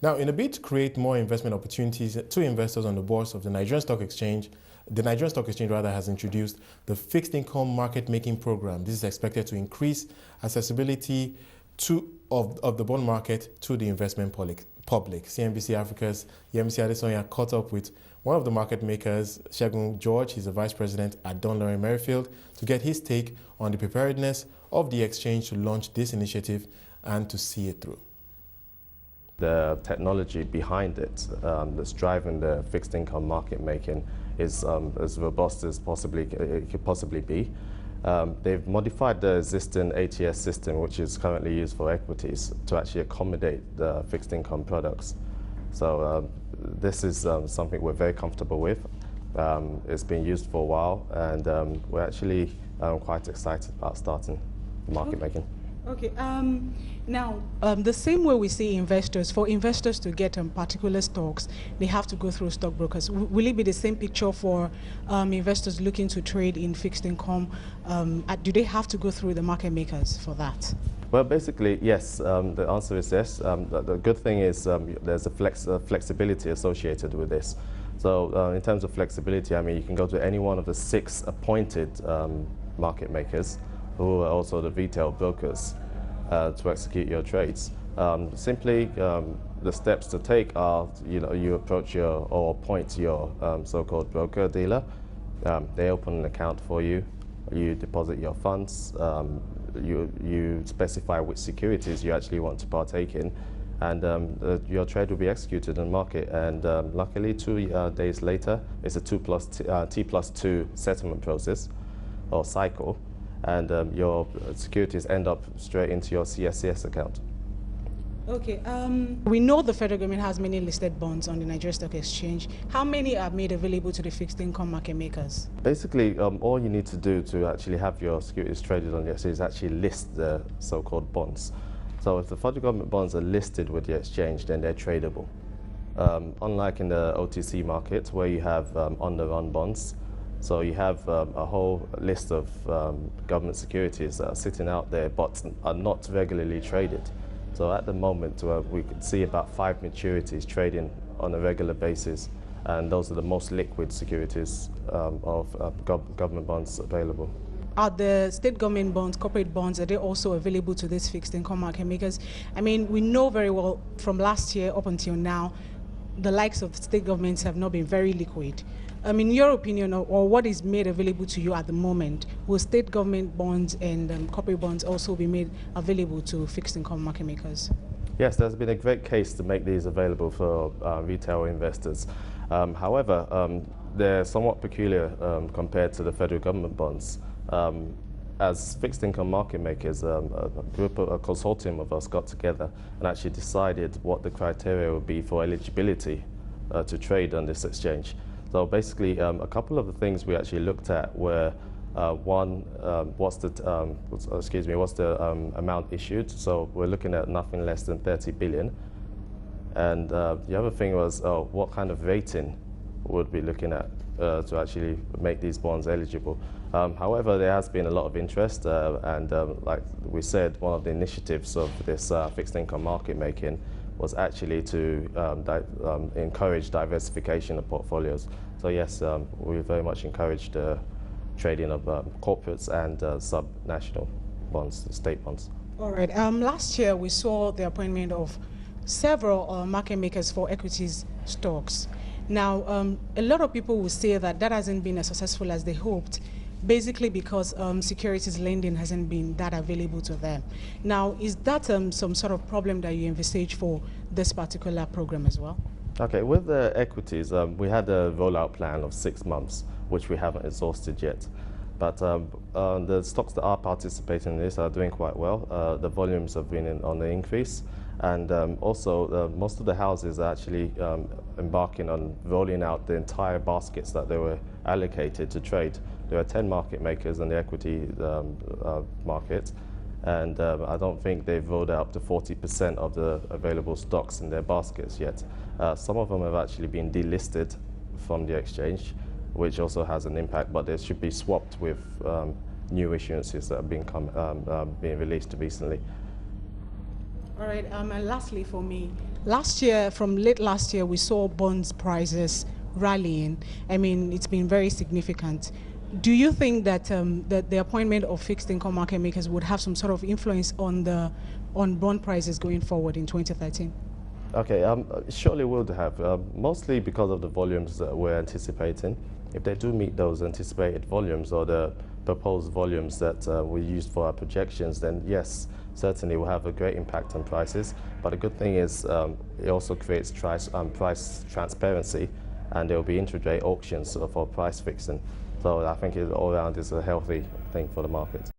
Now, in a bid to create more investment opportunities to investors on the bourse of the Nigerian Stock Exchange, has introduced the Fixed Income Market Making Program. This is expected to increase accessibility of the bond market to the investment public. CNBC Africa's Yemisi Adesanya caught up with one of the market makers, Segun George. He's the vice president at Dunlorry Merrifield, to get his take on the preparedness of the exchange to launch this initiative and to see it through. The technology behind it that's driving the fixed income market making is as robust as it could possibly be. They've modified the existing ATS system, which is currently used for equities, to actually accommodate the fixed income products. So this is something we're very comfortable with. It's been used for a while, and we're actually quite excited about starting market making. Okay. Now, the same way we see investors, for investors to get particular stocks, they have to go through stockbrokers. Will it be the same picture for investors looking to trade in fixed income? Do they have to go through the market makers for that? Well, basically, yes. The answer is yes. The good thing is there's a flexibility associated with this. So in terms of flexibility, I mean, you can go to any one of the 6 appointed market makers, who are also the retail brokers, to execute your trades. Simply, the steps to take are, you approach or appoint your so-called broker dealer. They open an account for you. You deposit your funds. You specify which securities you actually want to partake in, and your trade will be executed in market. And luckily, 2 days later, it's a T+2 settlement process or cycle. And your securities end up straight into your CSCS account. Okay. We know the federal government has many listed bonds on the Nigerian Stock Exchange. How many are made available to the fixed income market makers? Basically, all you need to do to actually have your securities traded on the exchange is actually list the so-called bonds. So if the federal government bonds are listed with the exchange, then they're tradable. Unlike in the OTC market, where you have on-the-run bonds. So you have a whole list of government securities that are sitting out there but are not regularly traded. So at the moment, we could see about 5 maturities trading on a regular basis, and those are the most liquid securities of government bonds available. Are the state government bonds, corporate bonds, are they also available to these fixed income market makers? I mean, we know very well from last year up until now, the likes of state governments have not been very liquid. In your opinion, or what is made available to you at the moment, will state government bonds and corporate bonds also be made available to fixed income market makers? Yes, there's been a great case to make these available for retail investors. However, they're somewhat peculiar compared to the federal government bonds. As fixed income market makers, a consortium of us got together and actually decided what the criteria would be for eligibility to trade on this exchange. So basically, a couple of the things we actually looked at were one, what's the amount issued? So we're looking at nothing less than 30 billion. And the other thing was what kind of rating would we be looking at to actually make these bonds eligible. However, there has been a lot of interest, and like we said, one of the initiatives of this fixed income market making was actually to encourage diversification of portfolios. So yes, we very much encourage the trading of corporates and sub-national bonds, state bonds. All right. Last year, we saw the appointment of several market makers for equities stocks. Now, a lot of people will say that hasn't been as successful as they hoped, basically because securities lending hasn't been that available to them. Now, is that some sort of problem that you envisage for this particular program as well? Okay, with the equities, we had a rollout plan of 6 months, which we haven't exhausted yet. But the stocks that are participating in this are doing quite well. The volumes have been on the increase. And also, most of the houses are actually embarking on rolling out the entire baskets that they were allocated to trade. There are 10 market makers in the equity market, and I don't think they've rolled out up to 40% of the available stocks in their baskets yet. Some of them have actually been delisted from the exchange, which also has an impact, but they should be swapped with new issuances that have been released recently. All right, and lastly for me, Last year, from late last year, we saw bonds prices rallying. I mean, it's been very significant. Do you think that that the appointment of fixed income market makers would have some sort of influence on bond prices going forward in 2013? Okay, surely would have, mostly because of the volumes that we're anticipating. If they do meet those anticipated volumes or the proposed volumes that we used for our projections, then yes, certainly will have a great impact on prices. But the good thing is it also creates price transparency, and there will be intraday auctions for price fixing. So I think it all around is a healthy thing for the market.